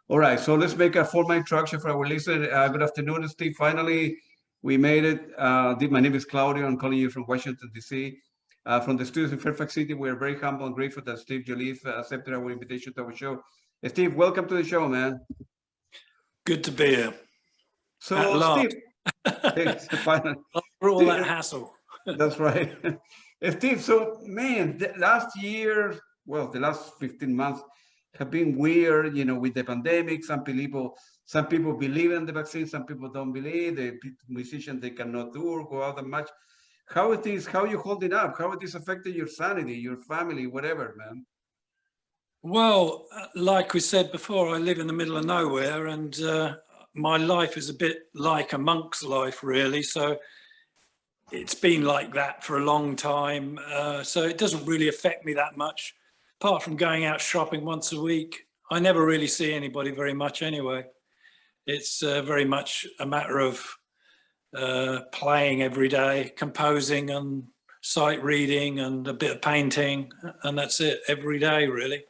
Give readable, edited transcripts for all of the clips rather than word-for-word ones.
All right, so let's make a formal introduction for our listener. Good afternoon, Steve. Finally, we made it. My name is Claudio. I'm calling you from Washington, D.C. From the studios in Fairfax City. We're very humble and grateful that Steve Jolliffe accepted our invitation to our show. Steve, welcome to the show, man. Good to be here. So, Steve, finally. For all that hassle. That's right. Steve, so, man, the last 15 months, have been weird, with the pandemic. Some people believe in the vaccine, some people don't believe. The musicians, they cannot do or go out that much. How is this? How are you holding up? How is this affecting your sanity, your family, whatever, man? Well, like we said before, I live in the middle of nowhere, and my life is a bit like a monk's life, really. So it's been like that for a long time. So it doesn't really affect me that much. Apart from going out shopping once a week, I never really see anybody very much anyway. It's very much a matter of playing every day, composing and sight reading and a bit of painting, and that's it every day, really.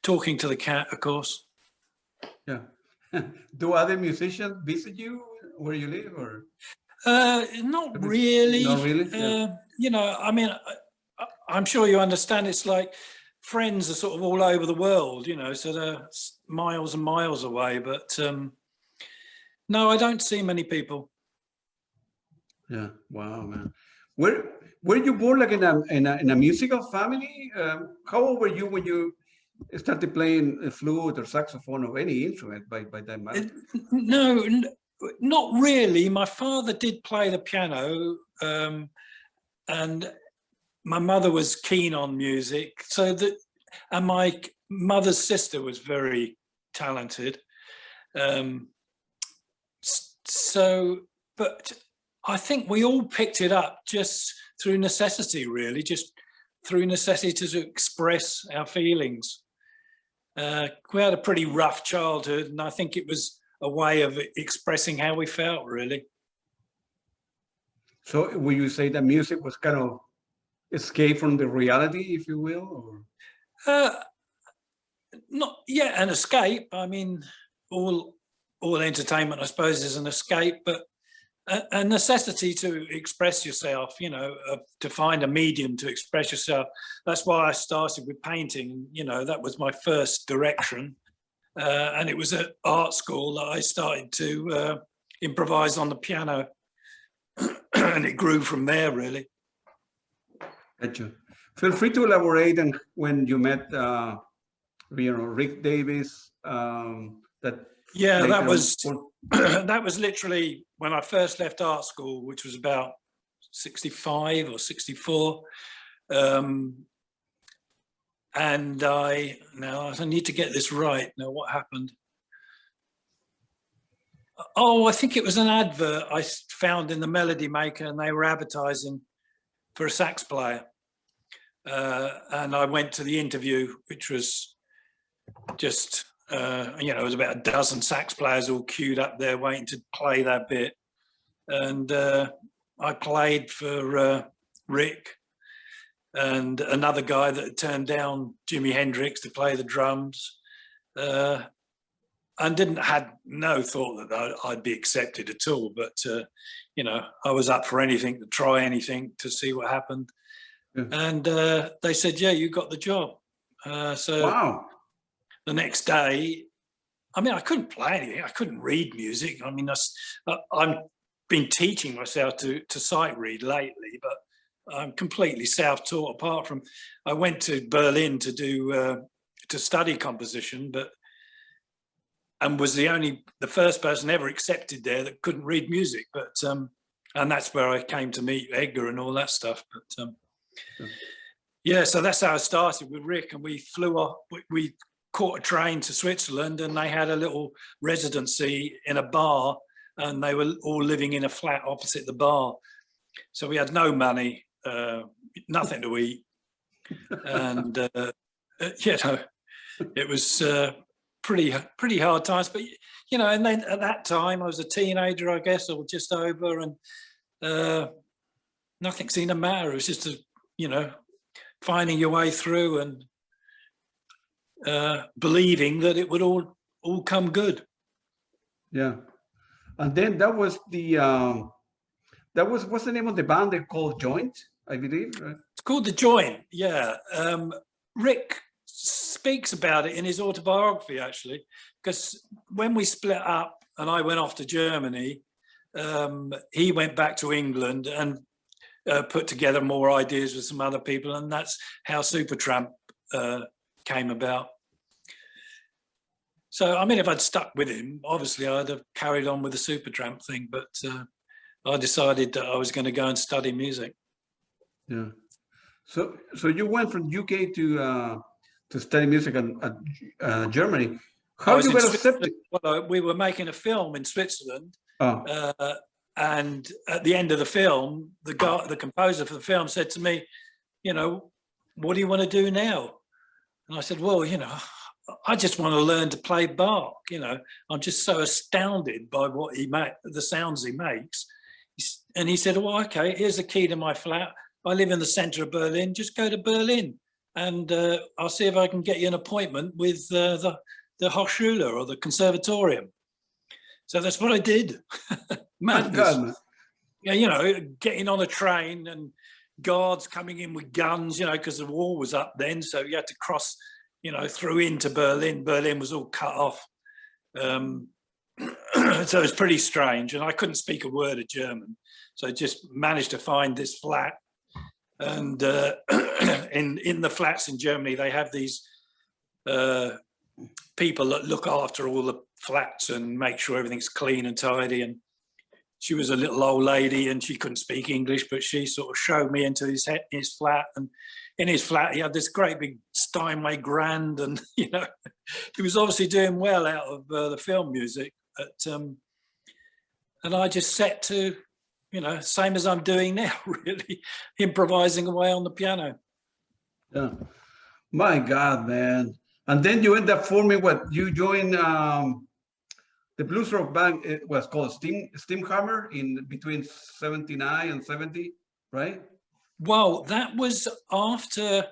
Talking to the cat, of course. Yeah. Do other musicians visit you where you live, or? Not really. Not really? Yeah. I mean, I'm sure you understand, it's like friends are sort of all over the world, so they're miles and miles away. But no, I don't see many people. Yeah, wow, man. Were you born like in a musical family? How old were you when you started playing a flute or saxophone or any instrument by that matter? No, not really. My father did play the piano, and my mother was keen on music, and my mother's sister was very talented. But I think we all picked it up just through necessity, really, just through necessity to express our feelings. We had a pretty rough childhood, and I think it was a way of expressing how we felt, really. So would you say that music was kind of escape from the reality, if you will, or? An escape. I mean, all entertainment, I suppose, is an escape, but a necessity to express yourself, to find a medium to express yourself. That's why I started with painting. That was my first direction, and it was at art school that I started to improvise on the piano, and it grew from there, really. Gotcha. Feel free to elaborate on when you met, Rick Davies. That was literally when I first left art school, which was about 65 or 64. And I need to get this right. Now, what happened? Oh, I think it was an advert I found in the Melody Maker, and they were advertising for a sax player. And I went to the interview, which was just, it was about a dozen sax players all queued up there waiting to play that bit. And I played for Rick and another guy that had turned down Jimi Hendrix to play the drums, and had no thought that I'd be accepted at all. But, I was up for anything, to try anything, to see what happened. Yeah. And they said, yeah, you got the job. Wow. The next day, I mean, I couldn't play anything. I couldn't read music. I mean, I've been teaching myself to sight read lately, but I'm completely self-taught. Apart from, I went to Berlin to study composition, and was the first person ever accepted there that couldn't read music. But and that's where I came to meet Edgar and all that stuff. But yeah, so that's how I started with Rick, and we flew off. We caught a train to Switzerland, and they had a little residency in a bar, and they were all living in a flat opposite the bar. So we had no money, nothing to eat, and it was pretty hard times. But and then at that time I was a teenager, I guess, or just over, and nothing seemed to matter. It was just finding your way through and believing that it would all all come good. Yeah. And then that was the what's the name of the band? They called Joint, I believe, right? It's called The Joint, yeah. Rick speaks about it in his autobiography, actually, because when we split up and I went off to Germany, he went back to England and put together more ideas with some other people, and that's how Supertramp came about. So, I mean, if I'd stuck with him, obviously I'd have carried on with the Supertramp thing, but I decided that I was going to go and study music. Yeah. So you went from UK to study music at Germany. How you got accepted? Well, we were making a film in Switzerland, Oh. and at the end of the film, the composer for the film said to me, you know, what do you want to do now? And I said, well, you know, I just want to learn to play Bach. You know, I'm just so astounded by what the sounds he makes. And he said, well, okay, here's the key to my flat. I live in the center of Berlin. Just go to Berlin, and I'll see if I can get you an appointment with the Hochschule or the Conservatorium. So that's what I did. Madness. Yeah, you know, getting on a train and guards coming in with guns, you know, because the wall was up then. So you had to cross, you know, through into Berlin. Berlin was all cut off. So it was pretty strange. And I couldn't speak a word of German. So I just managed to find this flat. And in the flats in Germany, they have these people that look after all the flats and make sure everything's clean and tidy. And she was a little old lady and she couldn't speak English, but she sort of showed me into his flat. And in his flat, he had this great big Steinway Grand, and, you know, he was obviously doing well out of the film music. And I just set to, you know, same as I'm doing now, really, improvising away on the piano. Yeah. My God, man. And then you end up forming what? You joined the blues rock band. It was called Steamhammer in between 79 and 70, right? Well, that was after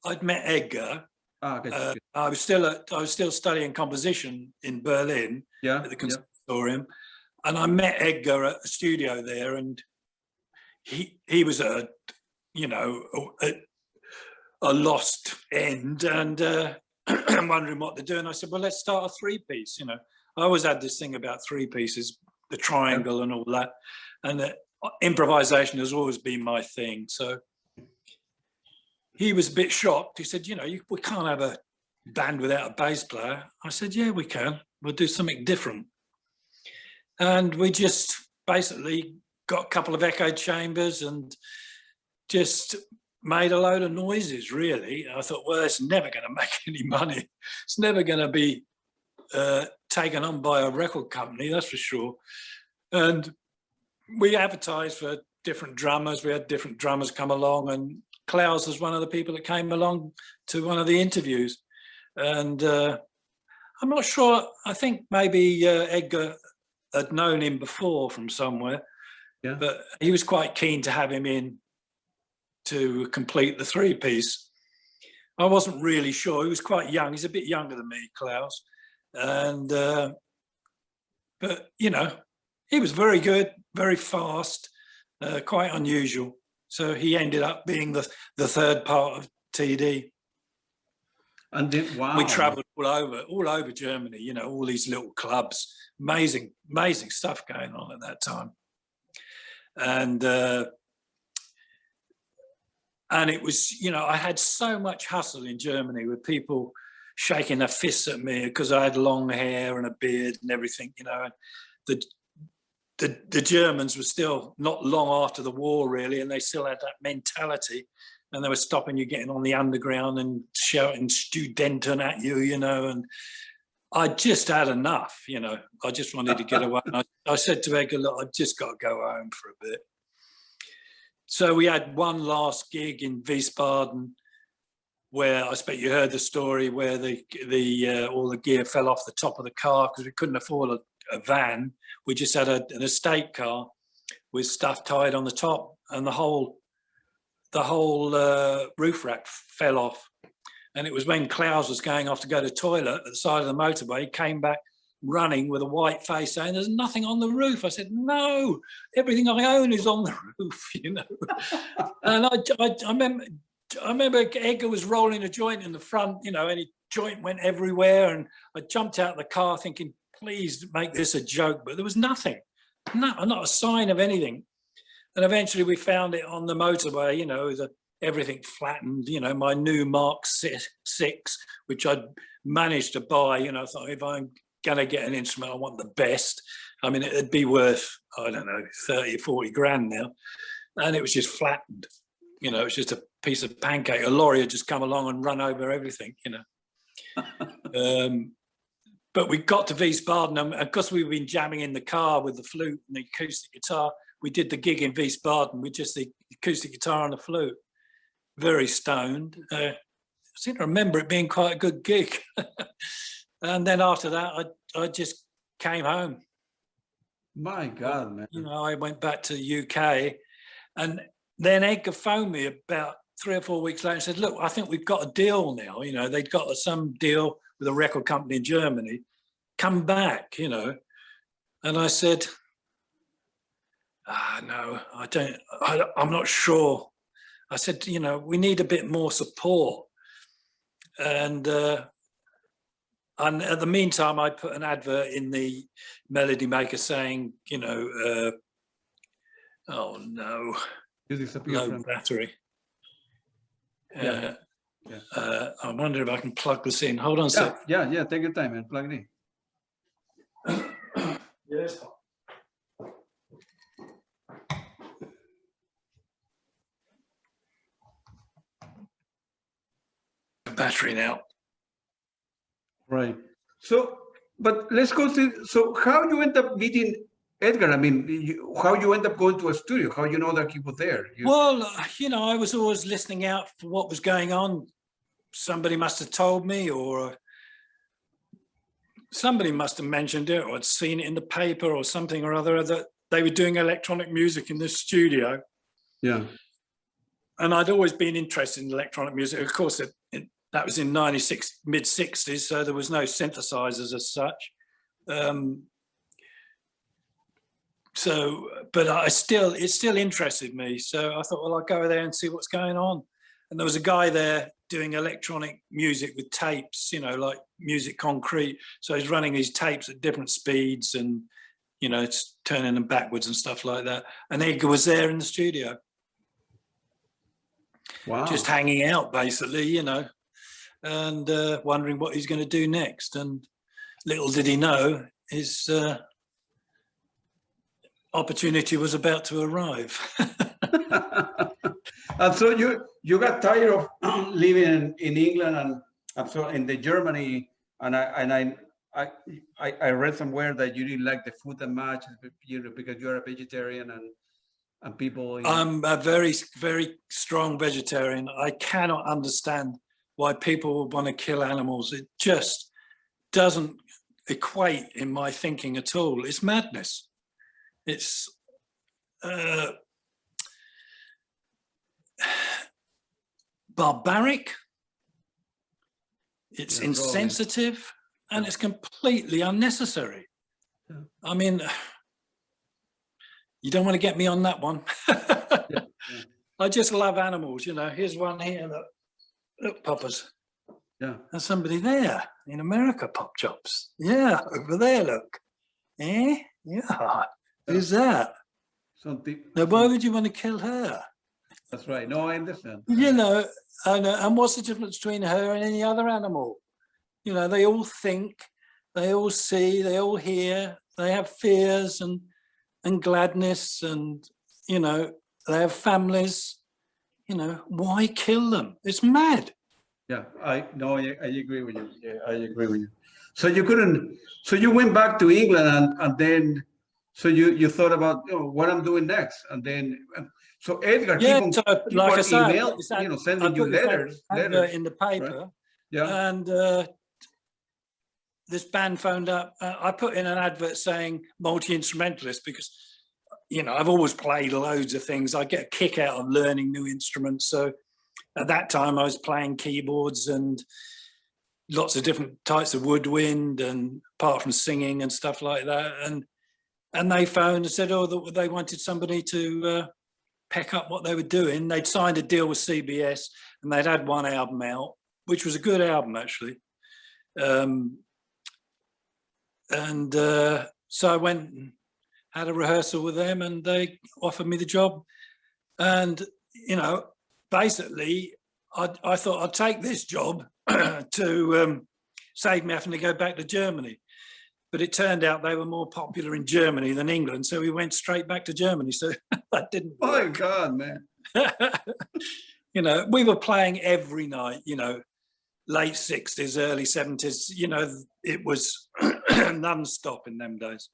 I'd met Edgar. Okay. I was still studying composition in Berlin at the Konservatorium, and I met Edgar at the studio there, and he was a lost end, and I'm wondering what to do. And I said, well, let's start a three-piece. You know, I always had this thing about three pieces, the triangle and all that, and improvisation has always been my thing. So he was a bit shocked. He said, you know, we can't have a band without a bass player. I said, yeah, we can. We'll do something different. And we just basically got a couple of echo chambers and just made a load of noises, really. I thought, well, it's never going to make any money. It's never going to be taken on by a record company, that's for sure. And we advertised for different drummers. We had different drummers come along, and Klaus was one of the people that came along to one of the interviews. And I'm not sure, I think maybe Edgar had known him before from somewhere, but he was quite keen to have him in to complete the three-piece. I wasn't really sure. He was quite young. He's a bit younger than me, Klaus. And, but, you know, he was very good, very fast, quite unusual. So he ended up being the third part of TD. And then, wow. We travelled all over Germany, you know, all these little clubs. Amazing stuff going on at that time. And it was, you know, I had so much hustle in Germany with people shaking their fists at me because I had long hair and a beard and everything, you know. And the Germans were still not long after the war, really, and they still had that mentality, and they were stopping you getting on the underground and shouting Studenten at you, you know. And I just had enough, you know. I just wanted to get away. I said to Edgar, look, I've just got to go home for a bit. So we had one last gig in Wiesbaden where I expect you heard the story where all the gear fell off the top of the car because we couldn't afford a van. We just had an estate car with stuff tied on the top, and the whole roof rack fell off. And it was when Klaus was going off to go to the toilet at the side of the motorway, he came back running with a white face saying, "There's nothing on the roof." I said, "No, everything I own is on the roof," you know. And I remember Edgar was rolling a joint in the front, you know, and his joint went everywhere. And I jumped out of the car thinking, please make this a joke. But there was nothing, not a sign of anything. And eventually we found it on the motorway, you know, everything flattened, you know, my new Mark 6, which I'd managed to buy, you know. I thought, if I'm going to get an instrument, I want the best. I mean, it'd be worth, I don't know, 30 or 40 grand now. And it was just flattened. You know, it's just a piece of pancake. A lorry had just come along and run over everything, you know. But we got to Wiesbaden, and because we've been jamming in the car with the flute and the acoustic guitar, we did the gig in Wiesbaden with just the acoustic guitar and the flute. Very stoned. I seem to remember it being quite a good gig. And then after that, I just came home. My God, man. You know, I went back to the UK, and then Edgar phoned me about 3 or 4 weeks later and said, "Look, I think we've got a deal now." You know, they'd got some deal with a record company in Germany. Come back, you know. And I said, "No, I don't. I'm not sure." I said, "You know, we need a bit more support." And at the meantime, I put an advert in the Melody Maker saying, you know, oh no. Low battery. Yeah. I wonder if I can plug this in. Hold on a sec. Yeah. Take your time and plug it in. Yes. Battery now. Right. So, but let's go to, so how you end up meeting Edgar? I mean, how you end up going to a studio? How you know that he was there? Well, you know, I was always listening out for what was going on. Somebody must have told me, or somebody must have mentioned it, or I'd seen it in the paper or something or other, that they were doing electronic music in this studio. Yeah. And I'd always been interested in electronic music. Of course, that was in '96, mid-'60s, so there was no synthesizers as such. But it still interested me. So I thought, well, I'll go there and see what's going on. And there was a guy there doing electronic music with tapes, you know, like Music Concrete. So he's running these tapes at different speeds and, you know, it's turning them backwards and stuff like that. And Edgar was there in the studio. Wow. Just hanging out, basically, you know, and wondering what he's going to do next. And little did he know, his opportunity was about to arrive. And so you got tired of living in England and so in the Germany, and I read somewhere that you didn't like the food that much, you know, because you're a vegetarian and people. I'm a very, very strong vegetarian. I cannot understand why people would want to kill animals. It just doesn't equate in my thinking at all. It's madness. It's barbaric, it's insensitive, and it's completely unnecessary. Yeah. I mean, you don't want to get me on that one. Yeah. I just love animals, you know. Here's one here, look, poppers. Yeah. There's somebody there in America, pop chops. Yeah, over there, look. Eh? Yeah. Who's that? Now, why would you want to kill her? That's right. No, I understand. You know, and what's the difference between her and any other animal? You know, they all think, they all see, they all hear, they have fears and gladness, and, you know, they have families. You know, why kill them? It's mad. Yeah, I agree with you. Yeah, I agree with you. So you went back to England and then, so you thought about, you know, what I'm doing next, and then so Edgar, like I said, email, you know, sending you letters in the paper, right? Yeah, and this band phoned up. I put in an advert saying multi-instrumentalist because, you know, I've always played loads of things. I get a kick out of learning new instruments, so at that time I was playing keyboards and lots of different types of woodwind, and apart from singing and stuff like that. And they phoned and said, oh, that they wanted somebody to pick up what they were doing. They'd signed a deal with CBS and they'd had one album out, which was a good album, actually. So I went and had a rehearsal with them, and they offered me the job. And, you know, basically, I thought I'd take this job to save me having to go back to Germany. But it turned out they were more popular in Germany than England, so we went straight back to Germany. So that didn't work. Oh, my God, man. You know, we were playing every night, you know, late 60s, early 70s. You know, it was non-stop in them days.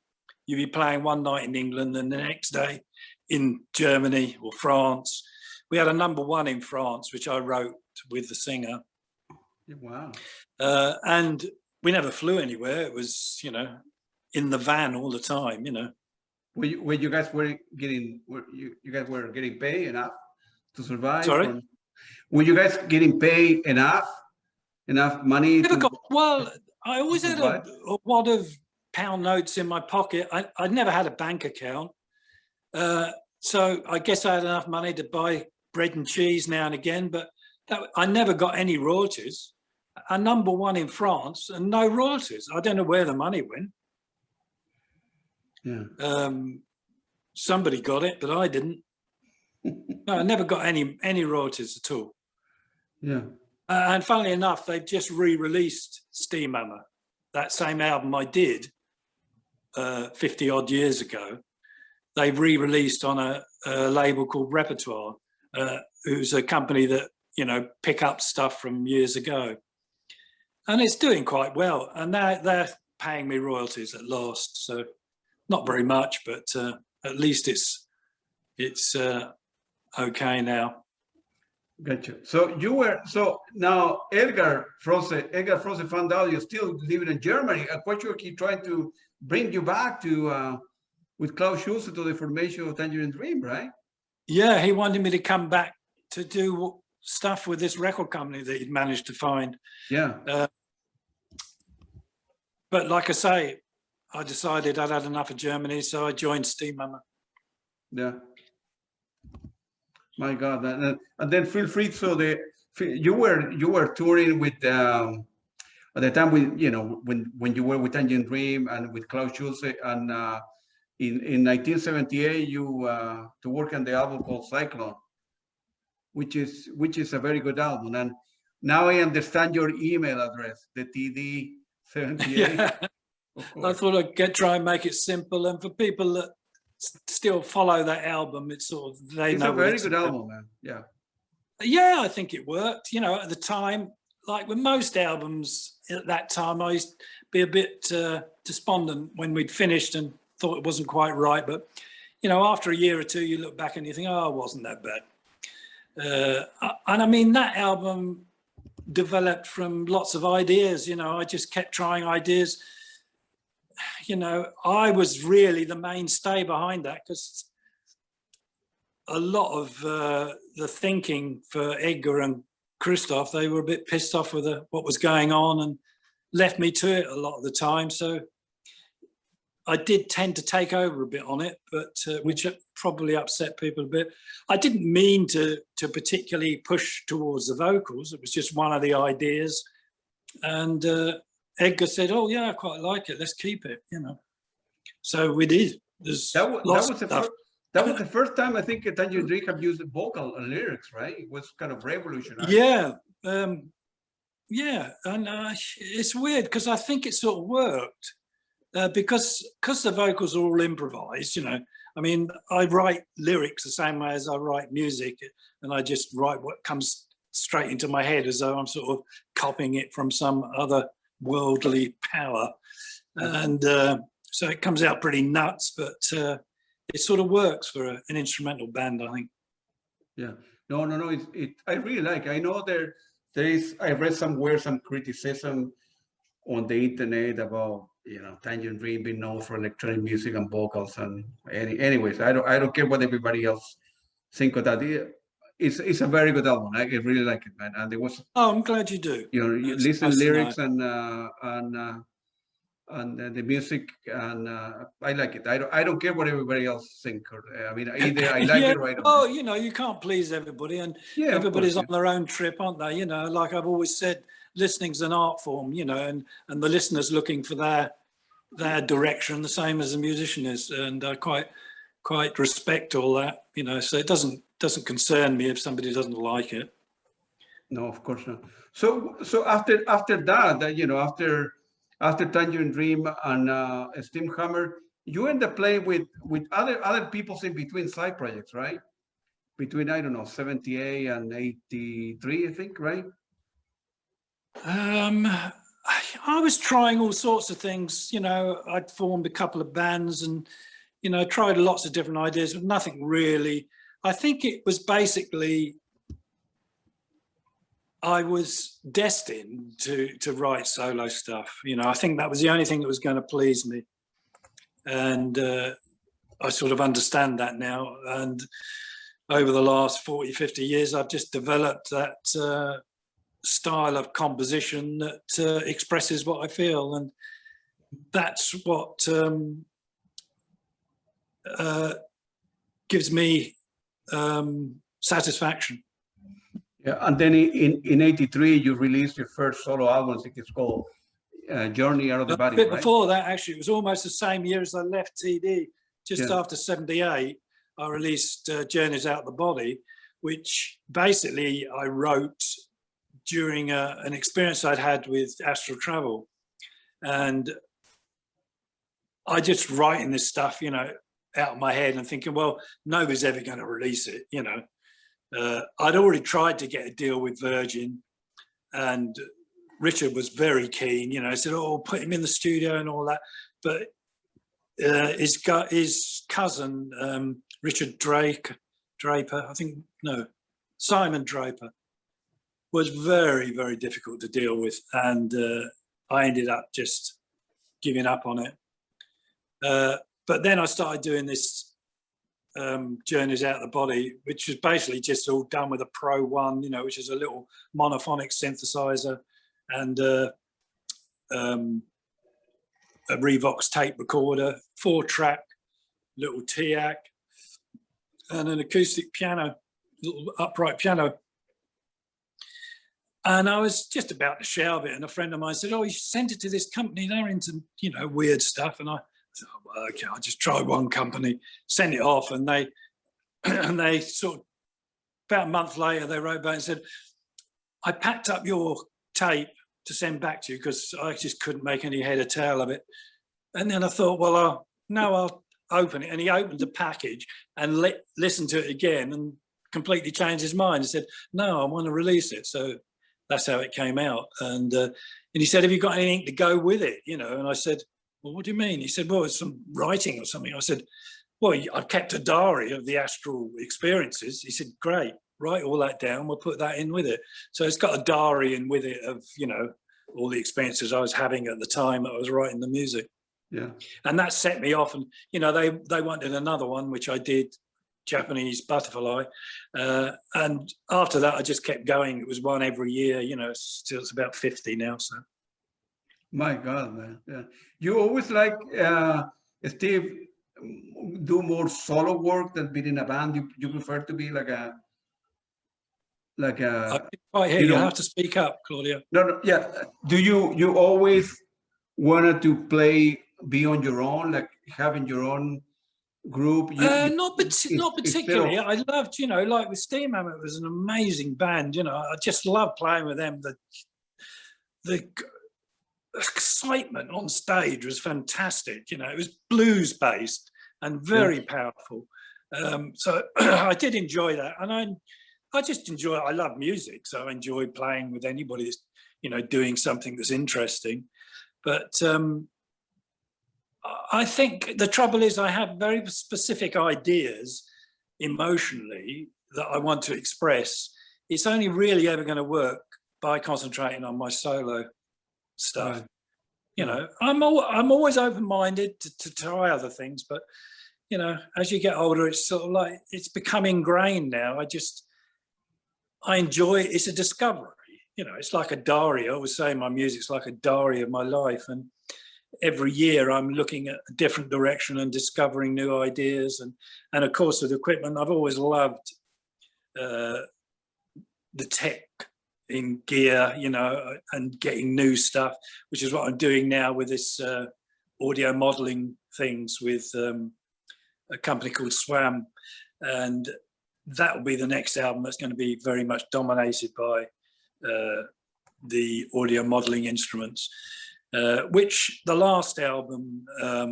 You'd be playing one night in England and the next day in Germany or France. We had a #1 in France, which I wrote with the singer. Wow. And we never flew anywhere. It was, you know, in the van all the time, you know. Were you guys getting paid enough to survive? Sorry? Were you guys getting paid enough money? Well, I always had a wad of pound notes in my pocket. I never had a bank account. So I guess I had enough money to buy bread and cheese now and again, but I never got any royalties. A #1 in France and no royalties. I don't know where the money went. Yeah. Somebody got it, but I didn't. No, I never got any royalties at all. Yeah. And funnily enough, they've just re-released Steamhammer, that same album I did 50 odd years ago. They've re-released on a label called Repertoire, who's a company that, you know, pick up stuff from years ago. And it's doing quite well. And they're paying me royalties at last. So not very much, but at least it's okay now. Gotcha. So now Edgar Froese found out you're still living in Germany. I'm quite sure he tried to bring you back to with Klaus Schulze to the formation of Tangerine Dream, right? Yeah, he wanted me to come back to do stuff with this record company that he'd managed to find. Yeah. But like I say, I decided I'd had enough of Germany, so I joined Steamhammer. Yeah. My God, and then feel free. So you were touring with at the time when you were with Tangerine Dream and with Klaus Schulze, and in 1978 you to work on the album called Cyclone, which is a very good album. And now I understand your email address, the TD78. Yeah. I thought I'd try and make it simple, and for people that still follow that album, it's sort of it's a very good album, man. Yeah, I think it worked. You know, at the time, like with most albums at that time, I used to be a bit despondent when we'd finished and thought it wasn't quite right. But you know, after a year or two, you look back and you think, oh, it wasn't that bad. And I mean, that album developed from lots of ideas. You know, I just kept trying ideas. You know, I was really the mainstay behind that, because a lot of the thinking for Edgar and Christoph, they were a bit pissed off with what was going on and left me to it a lot of the time. So I did tend to take over a bit on it, but which probably upset people a bit. I didn't mean to particularly push towards the vocals. It was just one of the ideas. And Edgar said, oh, yeah, I quite like it. Let's keep it, you know. So we did. That was the first time I think Tangerine Dream have used vocal and lyrics, right? It was kind of revolutionary. Yeah. Yeah. And it's weird because I think it sort of worked because the vocals are all improvised, you know. I mean, I write lyrics the same way as I write music, and I just write what comes straight into my head as though I'm sort of copying it from some other worldly power. And so it comes out pretty nuts, but it sort of works for an instrumental band, I think. Yeah, no. I really like. I know there is. I read somewhere some criticism on the internet about, you know, Tangerine Dream being known for electronic music and vocals. And anyways, I don't care what everybody else think of that. it's a very good album. I really like it, man. And it was, Oh, I'm glad you do. you That's listen nice to lyrics know. and the music, and I like it. I don't care what everybody else think. Or, I mean, either I like Yeah, it right. oh, you know, you can't please everybody, and Yeah, everybody's course, on their own trip, aren't they? You know, like I've always said, listening's an art form, you know, and the listener's looking for their direction, the same as the musician is, and I quite respect all that, you know. So it doesn't concern me if somebody doesn't like it. No, of course not. So after that, you know, after Tangerine Dream and Steamhammer, you end up playing with other people's in between side projects, right? Between, I don't know, 78 and 83, I think, right? I was trying all sorts of things, you know. I'd formed a couple of bands and, you know, tried lots of different ideas, but nothing really. I think it was basically I was destined to write solo stuff. You know, I think that was the only thing that was going to please me. And I sort of understand that now. And over the last 40, 50 years, I've just developed that style of composition that expresses what I feel. And that's what gives me satisfaction. Yeah, and then in 83, you released your first solo album. I think it's called Journey Out of the Body, A bit right? before that, actually, it was almost the same year as I left TD. Just after 78, I released Journeys Out of the Body, which basically I wrote during an experience I'd had with astral travel. And I just writing this stuff, you know, out of my head and thinking, well, nobody's ever going to release it, you know. I'd already tried to get a deal with Virgin, and Richard was very keen, you know. He said, oh, put him in the studio and all that. But his cousin, Richard Draper, I think, no, Simon Draper, was very, very difficult to deal with. And I ended up just giving up on it. But then I started doing this Journeys Out of the Body, which was basically just all done with a Pro 1, you know, which is a little monophonic synthesizer and a Revox tape recorder, 4-track little TIAC, and an acoustic piano, little upright piano. And I was just about to shelve it, and a friend of mine said, oh, you should send it to this company, they're into, you know, weird stuff. And I thought, well, okay, I'll just try one company, send it off, and they sort of, about a month later, they wrote back and said, I packed up your tape to send back to you because I just couldn't make any head or tail of it. And then I thought, well, I'll open it. And he opened the package and listened to it again and completely changed his mind and said, no, I want to release it. So that's how it came out. And he said, have you got anything to go with it? You know, and I said, well, what do you mean? He said, well, it's some writing or something. I said, well, I've kept a diary of the astral experiences. He said, great, write all that down. We'll put that in with it. So it's got a diary in with it of, you know, all the experiences I was having at the time that I was writing the music. Yeah. And that set me off. And, you know, they wanted another one, which I did, Japanese Butterfly. And after that, I just kept going. It was one every year, you know, still it's about 50 now. So. My God, man. Yeah. You always like, Steve, do more solo work than being in a band? You prefer to be like a I can't quite hear you. I have to speak up, Claudia. No, yeah. Do you always wanted to be on your own, like having your own group? Not particularly. I loved, you know, like with Steamhammer, it was an amazing band. You know, I just loved playing with them. The excitement on stage was fantastic. You know, it was blues based and very powerful. So I did enjoy that, and I just enjoy. I love music, so I enjoy playing with anybody that's, you know, doing something that's interesting. But I think the trouble is I have very specific ideas emotionally that I want to express. It's only really ever going to work by concentrating on my solo stuff. Right. You know, I'm always open-minded to try other things, but, you know, as you get older, it's sort of like, it's become ingrained now. I just, I enjoy it. It's a discovery. You know, it's like a diary. I always say my music's like a diary of my life. And every year I'm looking at a different direction and discovering new ideas. And of course, with equipment, I've always loved the tech in gear, you know, and getting new stuff, which is what I'm doing now with this audio modeling things with a company called Swam. And that will be the next album that's going to be very much dominated by the audio modeling instruments, which the last album, I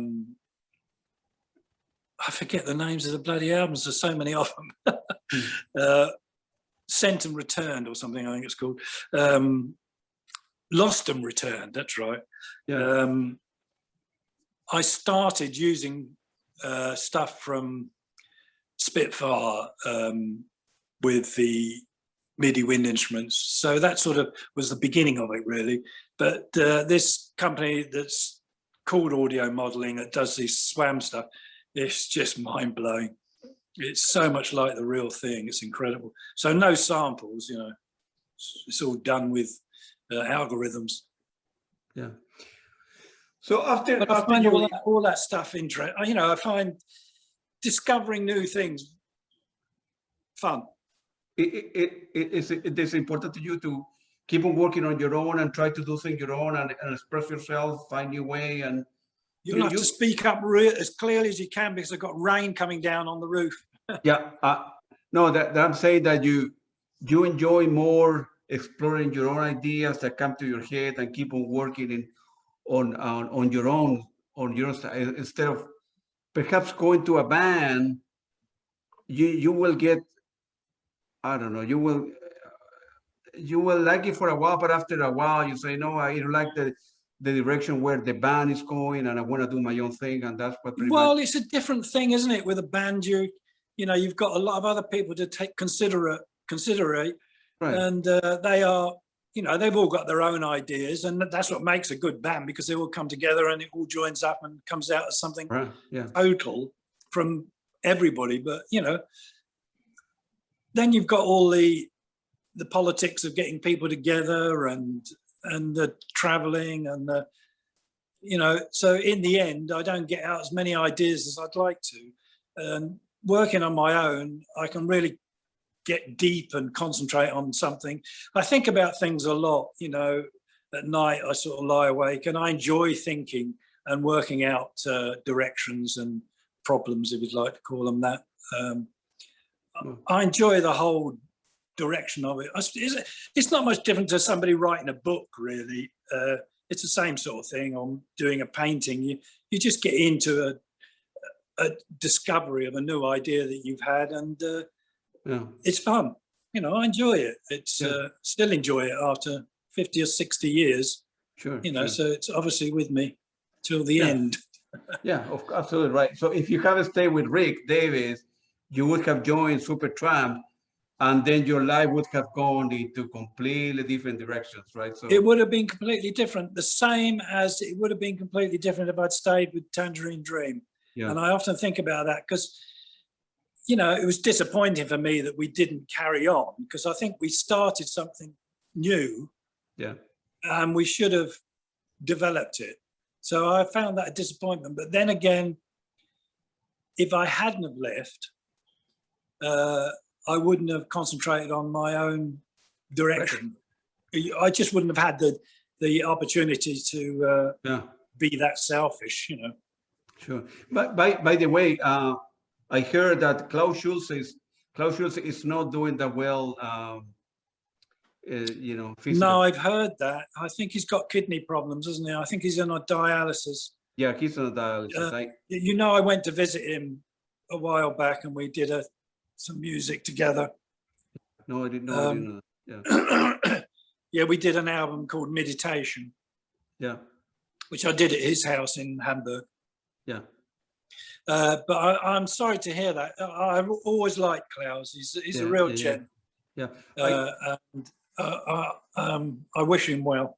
forget the names of the bloody albums, there's so many of them. Sent and Returned or something, I think it's called. Lost and Returned, that's right. Yeah. I started using stuff from Spitfire with the MIDI wind instruments. So that sort of was the beginning of it, really. But this company that's called Audio Modeling that does this SWAM stuff, it's just mind-blowing. It's so much like the real thing. It's incredible. So no samples, you know. It's all done with algorithms. Yeah. So after I find all that stuff interesting. You know, I find discovering new things fun. It is important to you to keep on working on your own and try to do things your own and express yourself, find your way. And you'll have to speak up as clearly as you can because I've got rain coming down on the roof. Yeah, no, that I'm saying that you enjoy more exploring your own ideas that come to your head and keep on working on your own instead of perhaps going to a band. You will get, I don't know, you will like it for a while, but after a while you say, no, I don't like the direction where the band is going and I want to do my own thing. And that's what much... it's a different thing, isn't it? With a band, you know, you've got a lot of other people to considerate, right. And they are, you know, they've all got their own ideas, and that's what makes a good band, because they all come together and it all joins up and comes out as something total from everybody. But you know, then you've got all the politics of getting people together and the traveling and the, you know, so in the end I don't get out as many ideas as I'd like to. And working on my own, I can really get deep and concentrate on something. I think about things a lot, you know. At night I sort of lie awake and I enjoy thinking and working out directions and problems, if you'd like to call them that. I enjoy the whole direction of it. It's not much different to somebody writing a book, really. It's the same sort of thing. On doing a painting, you just get into a discovery of a new idea that you've had, and it's fun. You know, I enjoy it. It's still enjoy it after 50 or 60 years. Sure. You know, so it's obviously with me till the end. Yeah, absolutely right. So if you haven't stayed with Rick Davies, you would have joined Supertramp, and then your life would have gone into completely different directions, right? So it would have been completely different, the same as it would have been completely different if I'd stayed with Tangerine Dream. Yeah. And I often think about that because, you know, it was disappointing for me that we didn't carry on, because I think we started something new. Yeah. And we should have developed it. So I found that a disappointment. But then again, if I hadn't have left, I wouldn't have concentrated on my own direction. I just wouldn't have had the opportunity to be that selfish, you know. Sure. But by the way, I heard that Klaus Schulze is not doing that well. You know, physically. No, I've heard that. I think he's got kidney problems, isn't he? I think he's on a dialysis. Yeah, he's on a dialysis. You know, I went to visit him a while back, and we did some music together. No, I didn't know. Yeah. Yeah, we did an album called Meditation. Yeah. Which I did at his house in Hamburg. Yeah. But I'm sorry to hear that. I've always liked Klaus. He's a real gent. Yeah. I wish him well.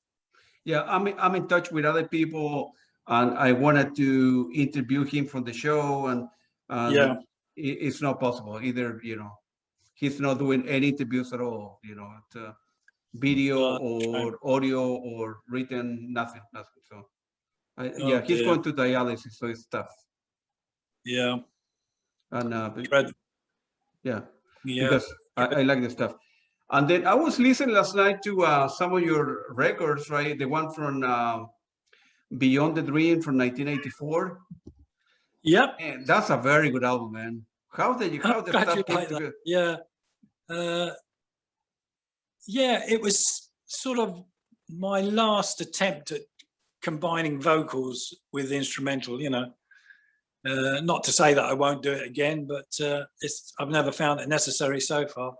Yeah, I'm in touch with other people, and I wanted to interview him from the show, and it's not possible either. You know, he's not doing any interviews at all. You know, video or audio or written, nothing. So, yeah, he's going to dialysis, so it's tough. Yeah. And yeah, because I like the stuff. And then I was listening last night to some of your records, right? The one from Beyond the Dream from 1984. Yep. And that's a very good album, man. How did stuff came together? Yeah. Yeah, it was sort of my last attempt at combining vocals with instrumental, you know. Not to say that I won't do it again, but I've never found it necessary so far.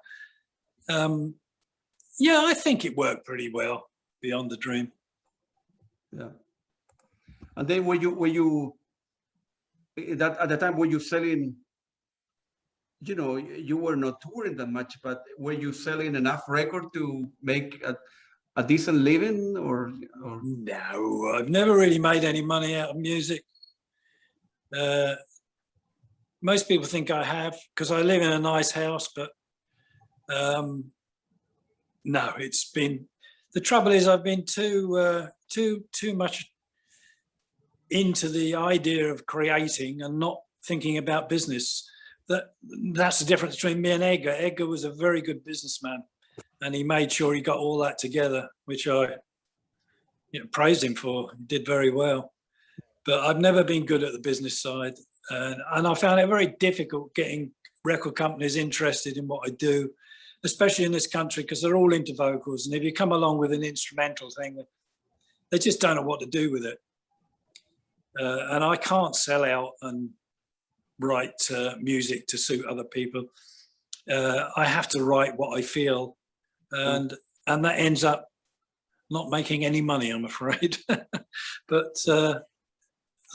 Yeah, I think it worked pretty well, Beyond the Dream. Yeah. And then were you that at the time were you selling, you know, you were not touring that much, but were you selling enough record to make a decent living or? No, I've never really made any money out of music. Most people think I have because I live in a nice house, but no, it's been, the trouble is I've been too much into the idea of creating and not thinking about business. That's the difference between me and Edgar. Edgar was a very good businessman and he made sure he got all that together, which I praised him for. He did very well. But I've never been good at the business side. And I found it very difficult getting record companies interested in what I do, especially in this country, because they're all into vocals. And if you come along with an instrumental thing, they just don't know what to do with it. And I can't sell out and write music to suit other people. I have to write what I feel. And that ends up not making any money, I'm afraid. But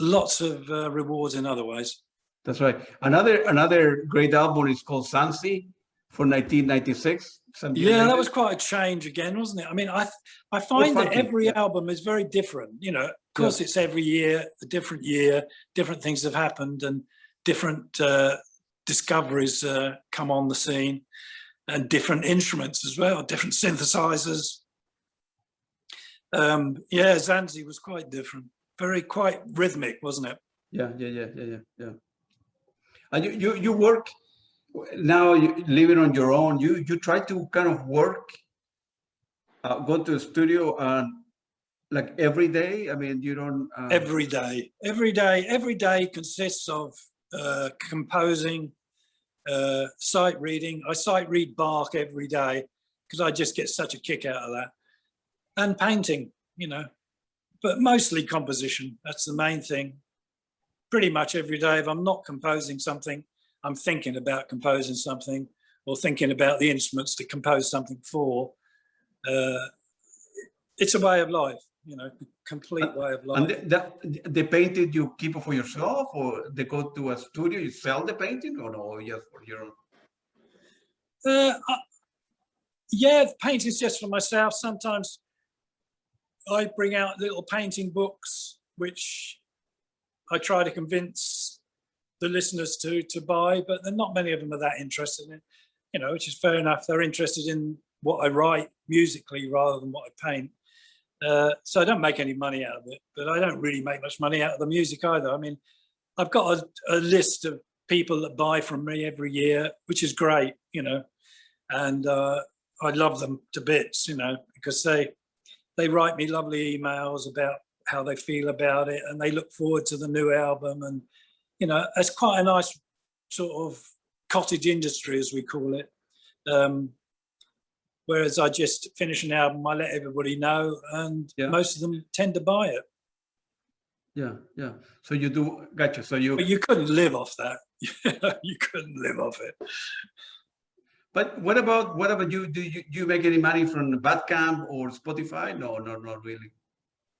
lots of rewards in other ways. That's right. Another great album is called Sansi from 1996. Yeah, that was quite a change again, wasn't it? I mean, I find that every album is very different. You know, of course, it's every year, different things have happened and different discoveries come on the scene and different instruments as well, different synthesizers. Yeah, Zanzi was quite different. Quite rhythmic, wasn't it? Yeah. And you work now, living on your own. You try to kind of work, go to the studio like every day. I mean, you don't. Every day consists of composing, sight reading. I sight read Bach every day because I just get such a kick out of that, and painting. You know. But mostly composition, that's the main thing. Pretty much every day, if I'm not composing something, I'm thinking about composing something or thinking about the instruments to compose something for. It's a way of life, you know, complete way of life. And the painting you keep it for yourself, or they go to a studio, you sell the painting, or no, just for your own? Yeah, the painting's just for myself. Sometimes I bring out little painting books, which I try to convince the listeners to buy, but there are not many of them are that interested in, you know, which is fair enough. They're interested in what I write musically rather than what I paint. So I don't make any money out of it, but I don't really make much money out of the music either. I mean, I've got a list of people that buy from me every year, which is great, you know, and I love them to bits, you know, because they write me lovely emails about how they feel about it and they look forward to the new album. And, you know, it's quite a nice sort of cottage industry, as we call it. Whereas I just finish an album, I let everybody know and most of them tend to buy it. Yeah. So you do, gotcha. So But you couldn't live off that. You couldn't live off it. But what about you? Do you make any money from Bandcamp or Spotify? No, not really.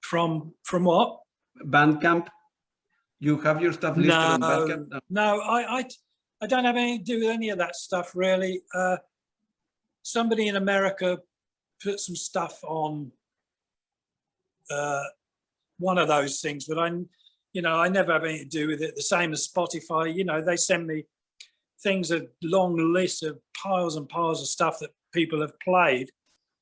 From what? Bandcamp. You have your stuff listed on Bandcamp? No, I don't have anything to do with any of that stuff really. Somebody in America put some stuff on one of those things, but I never have anything to do with it. The same as Spotify. You know, they send me things, a long list of piles and piles of stuff that people have played.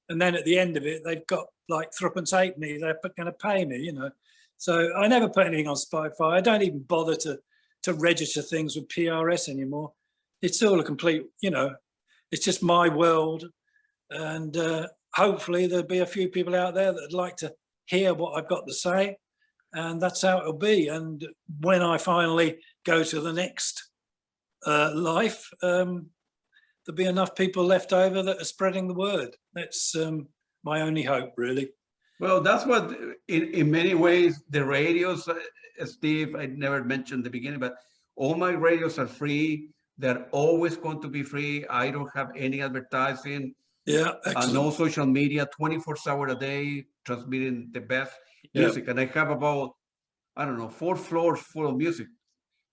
And then at the end of it, they've got like threepence halfpenny, they're going to pay me, you know. So I never put anything on Spotify. I don't even bother to register things with PRS anymore. It's all a complete, you know, it's just my world. And hopefully there'll be a few people out there that'd like to hear what I've got to say. And that's how it'll be. And when I finally go to the next life, there'll be enough people left over that are spreading the word. That's my only hope, really. Well, that's what, in many ways, the radios, Steve, I never mentioned at the beginning, but all my radios are free. They're always going to be free. I don't have any advertising. Yeah, excellent. No social media, 24 hours a day, transmitting the best music. And I have about, I don't know, 4 floors full of music,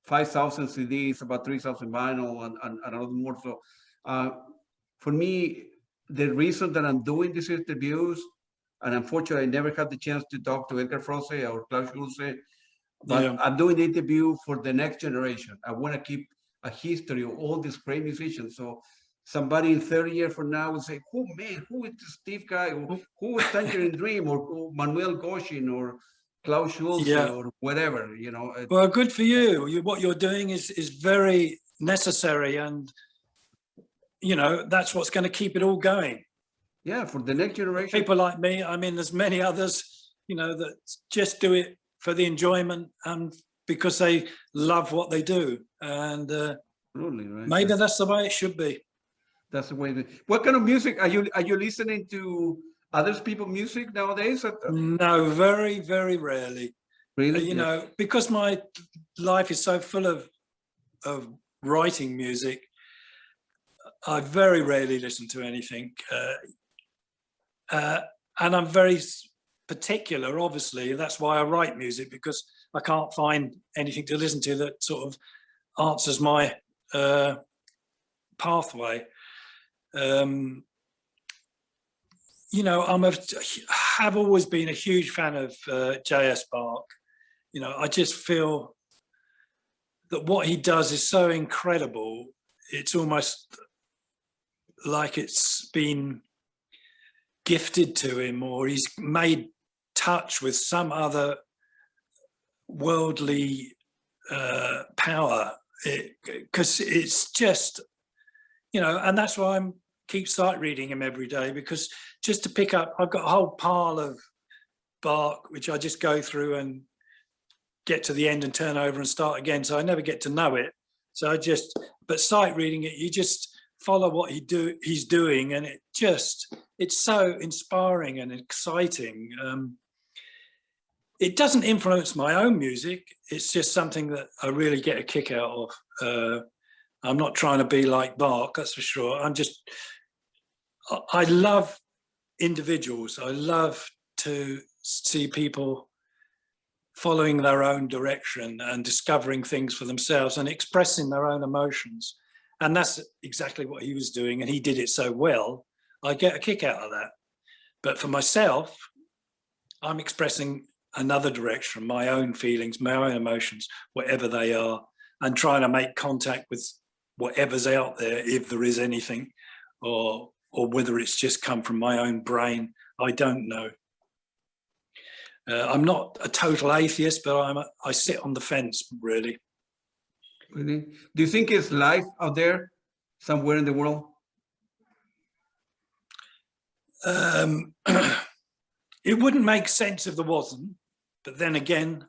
5,000 CDs, about 3,000 vinyl, and a lot more. So for me, the reason that I'm doing these interviews, and unfortunately, I never had the chance to talk to Edgar Froese or Klaus Schulze, but I'm doing the interview for the next generation. I want to keep a history of all these great musicians. So somebody in 30 years from now will say, "Oh man, who is this Steve guy? Or who is Tangerine Dream? Or Manuel Goshin or Klaus Schulze or whatever?" You know. Well, good for you. What you're doing is very necessary, and you know that's what's going to keep it all going. Yeah, for the next generation. People like me, I mean, there's many others, you know, that just do it for the enjoyment and because they love what they do. And Absolutely, right. Maybe that's the way it should be. That's the way. What kind of music are you listening to? Other people's music nowadays? No, very, very rarely. Really? You know, because my life is so full of writing music, I very rarely listen to anything. And I'm very particular, obviously. That's why I write music, because I can't find anything to listen to that sort of answers my pathway. You know, have always been a huge fan of J.S. Bach. You know, I just feel that what he does is so incredible. It's almost like it's been gifted to him, or he's made touch with some other worldly power, because it's just, you know, and that's why I'm keep sight reading him every day, because just to pick up, I've got a whole pile of Bach which I just go through and get to the end and turn over and start again, so I never get to know it. So but sight reading it, you just follow what he's doing, and it's so inspiring and exciting. It doesn't influence my own music. It's just something that I really get a kick out of. I'm not trying to be like Bach, that's for sure. I love individuals. I love to see people following their own direction and discovering things for themselves and expressing their own emotions. And that's exactly what he was doing, and he did it so well. I get a kick out of that. But for myself, I'm expressing another direction, my own feelings, my own emotions, whatever they are, and trying to make contact with whatever's out there, if there is anything, or whether it's just come from my own brain, I don't know. I'm not a total atheist, but I sit on the fence, really. Really? Do you think it's life out there somewhere in the world? It wouldn't make sense if there wasn't, but then again,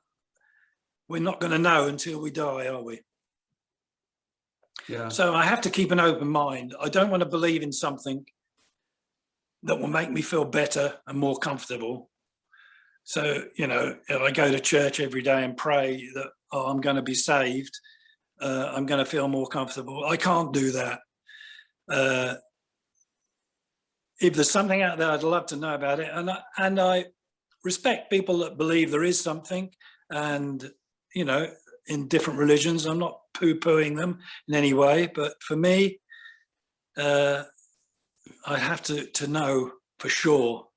we're not going to know until we die, are we? Yeah. So I have to keep an open mind. I don't want to believe in something that will make me feel better and more comfortable. So, you know, if I go to church every day and pray that, oh, I'm going to be saved, I'm going to feel more comfortable. I can't do that. If there's something out there, I'd love to know about it. And I respect people that believe there is something. And, you know, in different religions, I'm not poo-pooing them in any way. But for me, I have to know for sure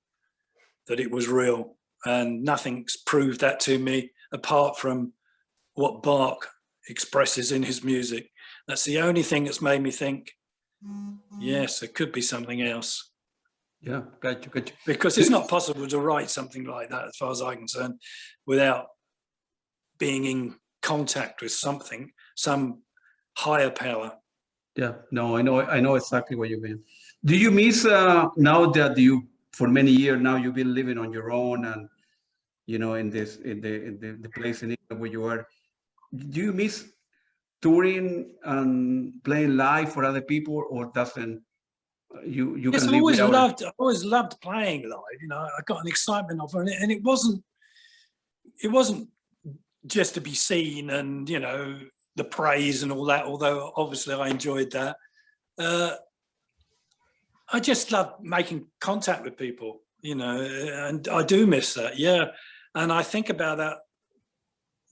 that it was real. And nothing's proved that to me apart from what Bach expresses in his music. That's the only thing that's made me think, yes, it could be something else. Yeah, gotcha. Because it's not possible to write something like that, as far as I'm concerned, without being in contact with something, some higher power. Yeah, no, I know exactly what you mean. Do you miss now that for many years now you've been living on your own and in the place in England where you are? Do you miss touring and playing live for other people, or doesn't you Yes, can I live without I always loved playing live. I got an excitement of it, and it wasn't just to be seen and the praise and all that. Although obviously I enjoyed that. I just love making contact with people, and I do miss that. Yeah, and I think about that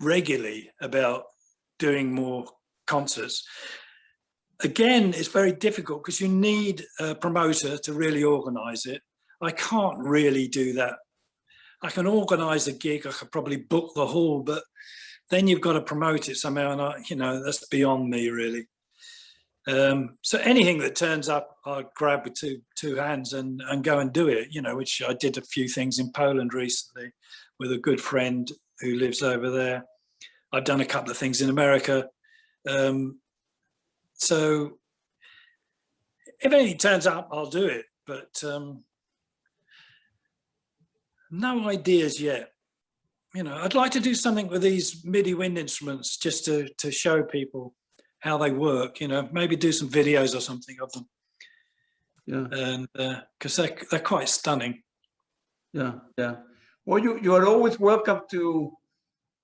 regularly, about doing more concerts. Again, it's very difficult because you need a promoter to really organise it. I can't really do that. I can organise a gig, I could probably book the hall, but then you've got to promote it somehow, and that's beyond me, really. So anything that turns up, I grab with two hands and go and do it, which I did a few things in Poland recently with a good friend who lives over there. I've done a couple of things in America. So if anything turns up, I'll do it, but no ideas yet. I'd like to do something with these MIDI wind instruments just to show people how they work, maybe do some videos or something of them. Yeah. And because they're quite stunning. Yeah. Well, you are always welcome to,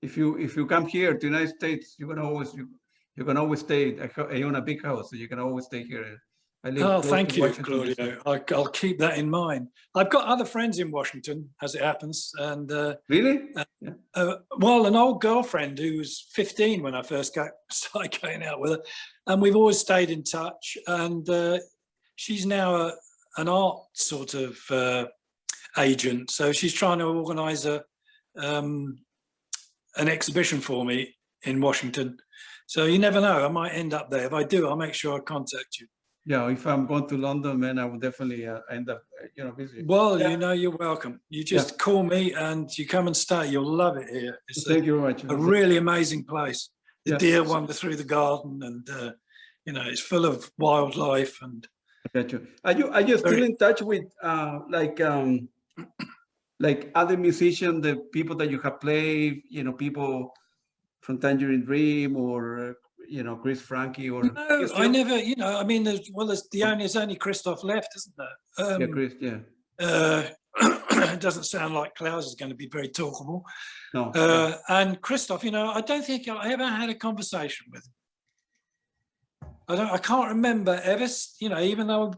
if you come here to the United States, you can always stay. I own a big house, so you can always stay here. I live thank you, Washington, Claudio. I'll keep that in mind. I've got other friends in Washington, as it happens, and really, well, an old girlfriend who was 15 when I first started going out with her, and we've always stayed in touch. And she's now an art sort of agent, so she's trying to organise an exhibition for me in Washington. So you never know, I might end up there. If I do, I'll make sure I contact you. Yeah, if I'm going to London, man, I will definitely end up, visiting. Well, you're welcome. You just call me and you come and stay. You'll love it here. It's Thank you very much. A really amazing place. The deer wander through the garden, and it's full of wildlife. And got you. Are you still in touch with like other musicians, the people that you have played? People from Tangerine Dream or Chris Frankie or no, I never. I mean, there's only Christoph left, isn't there? Yeah, Chris. Yeah. It doesn't sound like Klaus is going to be very talkable. No. And Christoph, I don't think I ever had a conversation with him. I can't remember ever. Even though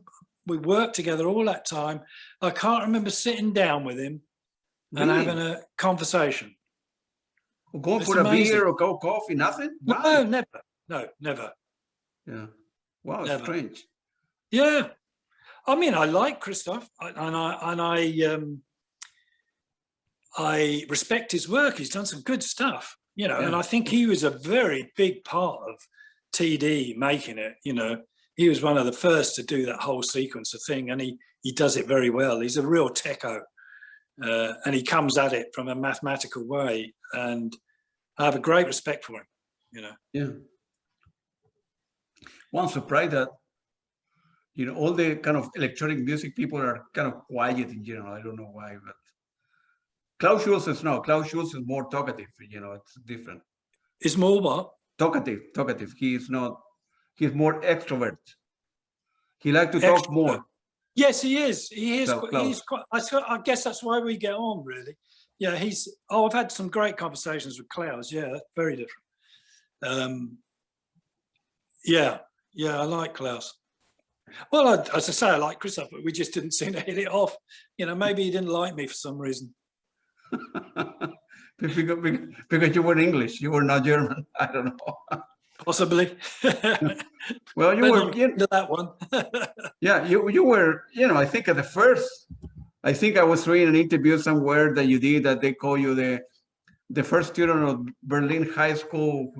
we worked together all that time, I can't remember sitting down with him and having a conversation. Or going for a beer or go coffee, nothing? No, never. No, never. Yeah. Wow, never. Strange. Yeah. I mean, I like Christoph, and I respect his work. He's done some good stuff, and I think he was a very big part of TD making it. He was one of the first to do that whole sequence of thing, and he does it very well. He's a real techo, and he comes at it from a mathematical way, and I have a great respect for him. Yeah. Well, I'm surprised that all the kind of electronic music people are kind of quiet in general. I don't know why, but Klaus Schulze is more talkative. It's different. Is more what? Talkative. He's more extrovert. He likes to talk more. Yes, he is. He is. He's quite. I guess that's why we get on, really. Yeah, I've had some great conversations with Klaus. Yeah, that's very different. Yeah, I like Klaus. Well, as I say, I like Christoph, but we just didn't seem to hit it off. Maybe he didn't like me for some reason. Because you were English, you were not German. I don't know. Possibly. Well, you were into that one. Yeah, you were. I think at the first. I think I was reading an interview somewhere that you did that they call you the first student of Berlin High School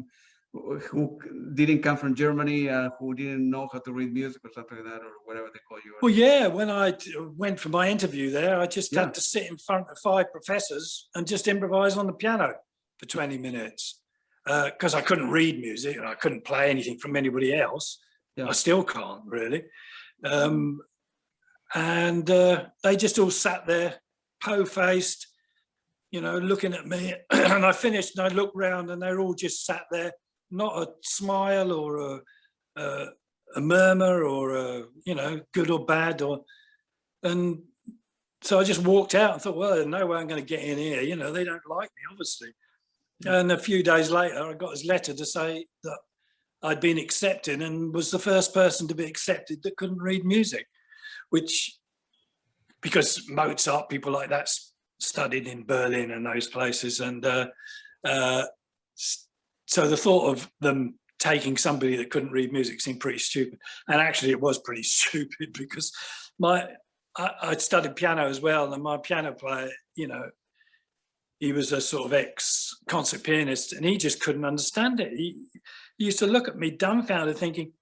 who didn't come from Germany, who didn't know how to read music or something like that, or whatever they call you? Well, yeah, when I went for my interview there, I just Yeah. had to sit in front of 5 professors and just improvise on the piano for 20 minutes because I couldn't read music and I couldn't play anything from anybody else. Yeah. I still can't really. And they just all sat there, po-faced, you know, looking at me. And I finished and I looked round and they're all just sat there, not a smile or a murmur or a, you know, good or bad. And so I just walked out and thought, well, there's no way I'm going to get in here. You know, they don't like me, obviously. And a few days later, I got his letter to say that I'd been accepted and was the first person to be accepted that couldn't read music, which, because Mozart, people like that studied in Berlin and those places. And so the thought of them taking somebody that couldn't read music seemed pretty stupid. And actually it was pretty stupid because I'd studied piano as well. And my piano player, you know, he was a sort of ex-concert pianist and he just couldn't understand it. He used to look at me dumbfounded thinking,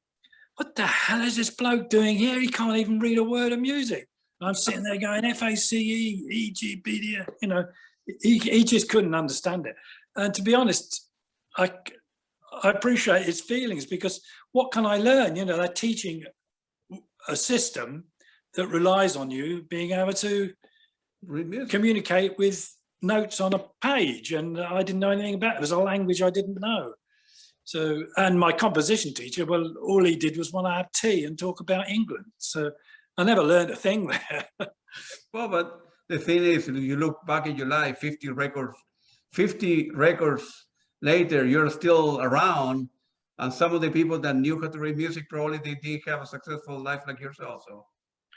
what the hell is this bloke doing here? He can't even read a word of music. And I'm sitting there going FACE, EG, B, you know, he just couldn't understand it. And to be honest, I appreciate his feelings because what can I learn? You know, they're teaching a system that relies on you being able to communicate with notes on a page, and I didn't know anything about it. It was a language I didn't know. So, and my composition teacher, well, all he did was want to have tea and talk about England. So I never learned a thing there. Well, but the thing is, you look back in your life, 50 records later, you're still around. And some of the people that knew how to read music, probably they did have a successful life like yourself. So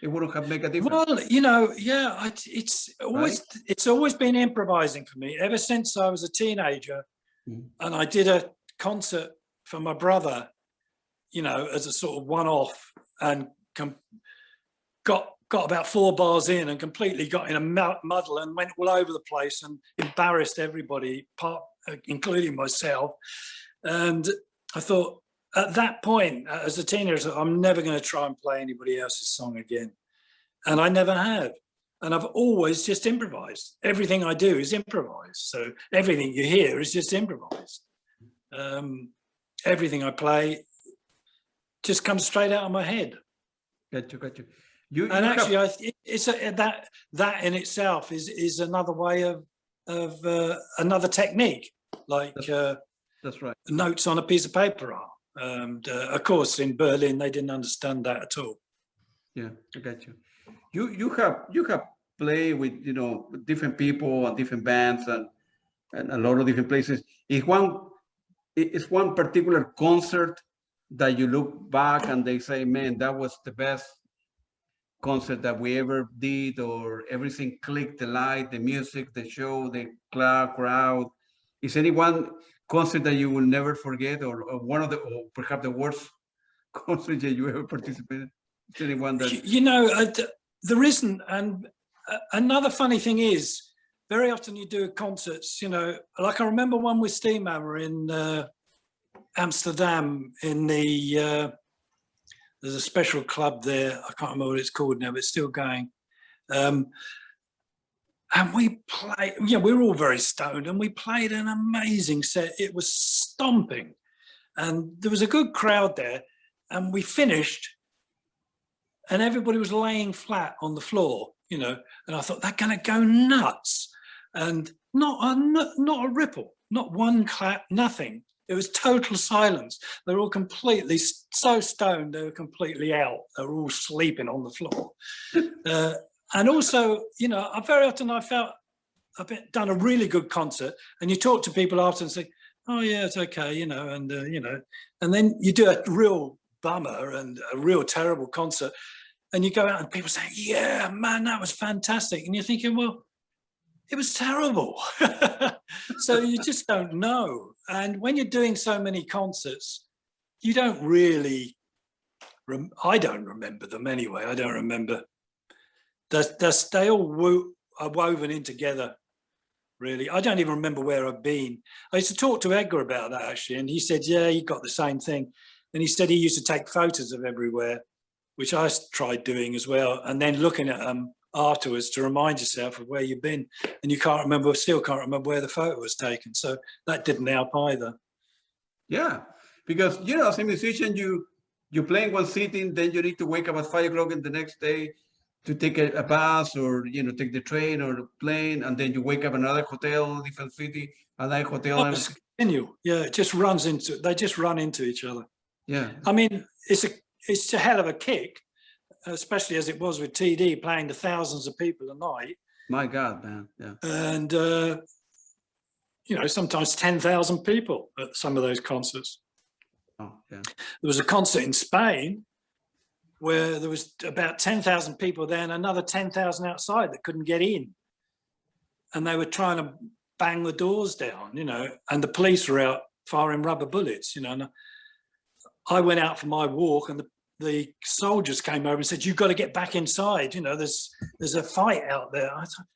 it wouldn't have made a difference. Well, you know, yeah, it's always been improvising for me ever since I was a teenager. And I did a concert for my brother, you know, as a sort of one-off, and got about 4 bars in and completely got in a muddle and went all over the place and embarrassed everybody, including myself. And I thought, at that point, as a teenager, I'm never going to try and play anybody else's song again. And I never have. And I've always just improvised. Everything I do is improvised. So everything you hear is just improvised. Everything I play just comes straight out of my head. Got you. It's that in itself is another way of another technique, like that's right. Notes on a piece of paper are. And of course, in Berlin, they didn't understand that at all. Yeah, I got you. You have played with, you know, different people and different bands and a lot of different places. Is one particular concert that you look back and they say, man, that was the best concert that we ever did, or everything clicked, the light, the music, the show, the crowd? Is any one concert that you will never forget, or one of the, or perhaps the worst concert that you ever participated? Is there anyone that... You know, there isn't. And another funny thing is, very often you do concerts, you know, like I remember one with Steamhammer in Amsterdam in the, there's a special club there. I can't remember what it's called now, but it's still going. And we played, yeah, we were all very stoned and we played an amazing set. It was stomping and there was a good crowd there, and we finished and everybody was laying flat on the floor, you know, and I thought, they're going to go nuts. And not a ripple, not one clap, nothing. It was total silence. They were all completely so stoned, they were completely out. They were all sleeping on the floor. And also, you know, very often I felt I've done a really good concert, and you talk to people after and say, oh yeah, it's okay, you know, and then you do a real bummer and a real terrible concert, and you go out and people say, yeah, man, that was fantastic. And you're thinking, well, it was terrible. So you just don't know. And when you're doing so many concerts, you don't really, I don't remember them anyway. I don't remember. They all are woven in together really. I don't even remember where I've been. I used to talk to Edgar about that, actually, and he said, yeah, he got the same thing. And he said he used to take photos of everywhere, which I tried doing as well, and then looking at them afterwards to remind yourself of where you've been, and you still can't remember where the photo was taken. So that didn't help either. Yeah, because, you know, as a musician, you play in one sitting, then you need to wake up at 5 o'clock in the next day to take a bus, or, you know, take the train or the plane, and then you wake up in another hotel, different city, another hotel. Yeah, it just runs into, they just run into each other. Yeah. I mean, it's a hell of a kick, especially as it was with TD playing to thousands of people a night. My God, man. Yeah. And, you know, sometimes 10,000 people at some of those concerts. Oh, yeah. There was a concert in Spain where there was about 10,000 people there and another 10,000 outside that couldn't get in. And they were trying to bang the doors down, you know, and the police were out firing rubber bullets, you know. And I went out for my walk, and the soldiers came over and said, you've got to get back inside. You know, there's a fight out there. I thought,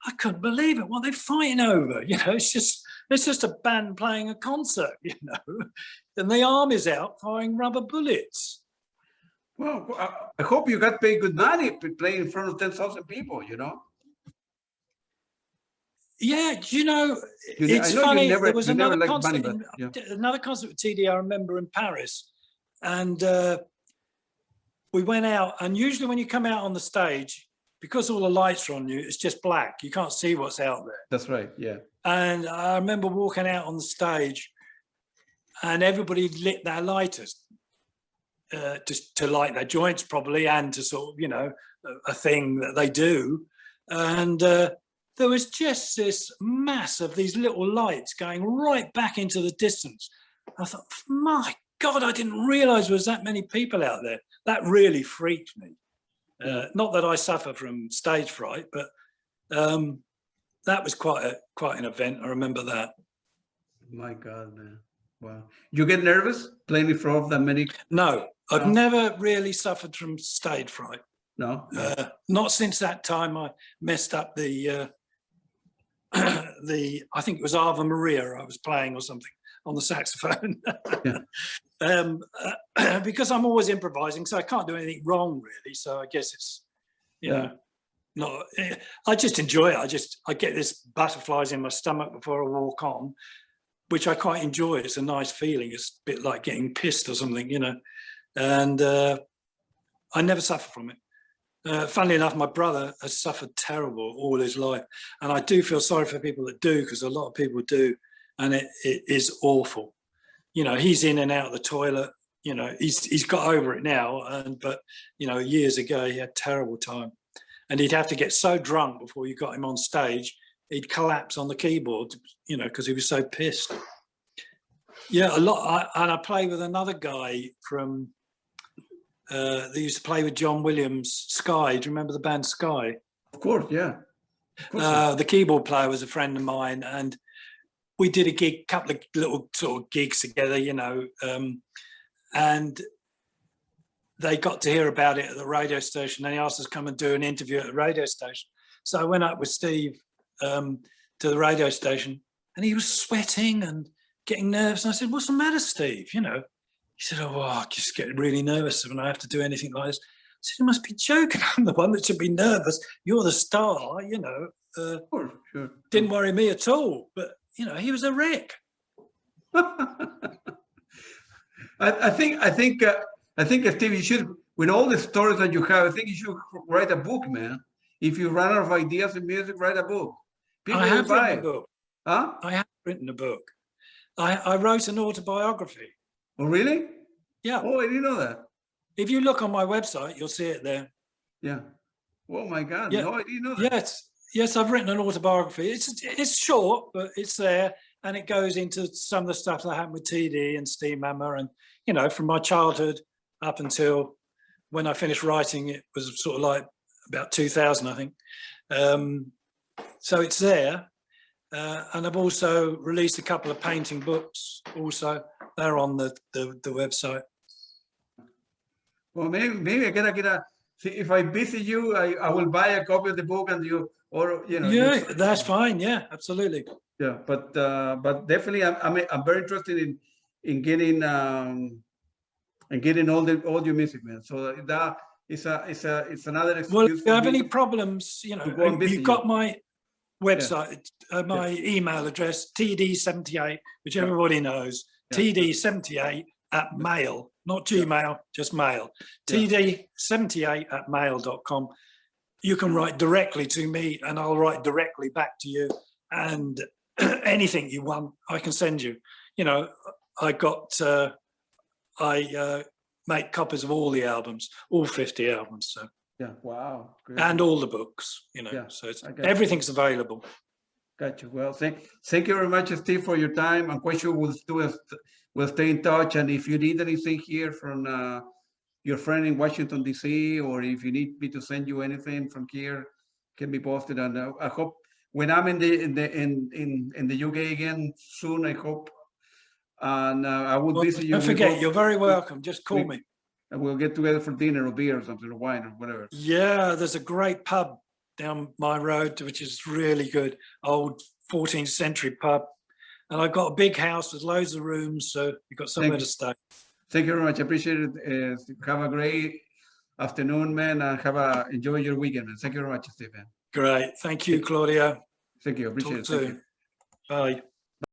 I couldn't believe it. What are they fighting over? You know, it's just a band playing a concert, you know, and the army's out firing rubber bullets. Well, I hope you got paid good money playing in front of 10,000 people, you know? Yeah, you know, it's funny. There was another concert, money, but, yeah. Another concert with TD, I remember, in Paris. And we went out, and usually when you come out on the stage, because all the lights are on you, it's just black. You can't see what's out there. That's right, yeah. And I remember walking out on the stage, and everybody lit their lighters to light their joints probably, and to sort of, you know, a thing that they do. And there was just this mass of these little lights going right back into the distance. I thought, my God, I didn't realize there was that many people out there. That really freaked me. Not that I suffer from stage fright, but that was quite an event. I remember that. My God, man. Wow. You get nervous playing in front of that many? No, I've never really suffered from stage fright. No? Not since that time I messed up the I think it was Ave Maria I was playing or something on the saxophone. Yeah. Because I'm always improvising, so I can't do anything wrong really. So I guess it's, you know, not. I just enjoy it. I get this butterflies in my stomach before I walk on, which I quite enjoy. It's a nice feeling. It's a bit like getting pissed or something, you know. And I never suffer from it. Funnily enough, my brother has suffered terrible all his life, and I do feel sorry for people that do, because a lot of people do, and it is awful. You know, he's in and out of the toilet. You know, he's got over it now, but you know, years ago he had a terrible time, and he'd have to get so drunk before you got him on stage, he'd collapse on the keyboard, you know, because he was so pissed. Yeah, a lot. And I play with another guy from. They used to play with John Williams, Sky. Do you remember the band Sky? Of course, yeah. Of course, the keyboard player was a friend of mine, and we did a couple of little sort of gigs together, you know, and they got to hear about it at the radio station, and he asked us to come and do an interview at the radio station. So I went up with Steve to the radio station, and he was sweating and getting nervous. And I said, "What's the matter, Steve? You know?" He said, "Oh, I just get really nervous when I have to do anything like this." I said, "You must be joking. I'm the one that should be nervous. You're the star, you know." Sure. Didn't worry me at all. But, you know, he was a wreck. I think, Steve, you should, with all the stories that you have, I think you should write a book, man. If you run out of ideas in music, write a book. People I have buy written it. a book. Huh? I have written a book. I wrote an autobiography. Oh, really? Yeah. Oh, I didn't know that. If you look on my website, you'll see it there. Yeah. Oh my God. Yeah. No, I didn't know that. Yes, I've written an autobiography. It's short, but it's there, and it goes into some of the stuff that happened with TD and Steamhammer, and, you know, from my childhood up until when I finished writing. It was sort of like about 2000, I think. So it's there. And I've also released a couple of painting books also. They're on the website. Well, maybe I gotta get see, if I visit you, I will buy a copy of the book, and you, or you know. Yeah, that's fine. Yeah, absolutely. Yeah, but definitely, I'm very interested in getting all your music, man. So that it's another excuse. Well, if you for have me any problems, you to go and know, visit you've got you. my website, my email address, TD78, which everybody knows, TD78 at mail, not Gmail, just mail, TD78 at mail.com. You can write directly to me and I'll write directly back to you, and anything you want, I can send you. You know, I make copies of all the albums, all 50 albums. So. Yeah, wow. Great. And all the books, you know, so it's, everything's available. Got you. Well, thank you very much, Steve, for your time. I'm quite sure we'll stay in touch. And if you need anything here from your friend in Washington, D.C., or if you need me to send you anything from here, can be posted. And I hope when I'm in the UK again soon, I hope, and I will visit you. Don't forget, you're very welcome. Just call me. And we'll get together for dinner or beer or something, or wine or whatever. Yeah, there's a great pub down my road, which is really good. Old 14th century pub. And I've got a big house with loads of rooms, so you've got somewhere to stay. Thank you very much. I appreciate it. Have a great afternoon, man, and enjoy your weekend, man. Thank you very much, Stephen. Great. Thank you, Claudio. Thank you. Appreciate it. Thank you. Bye.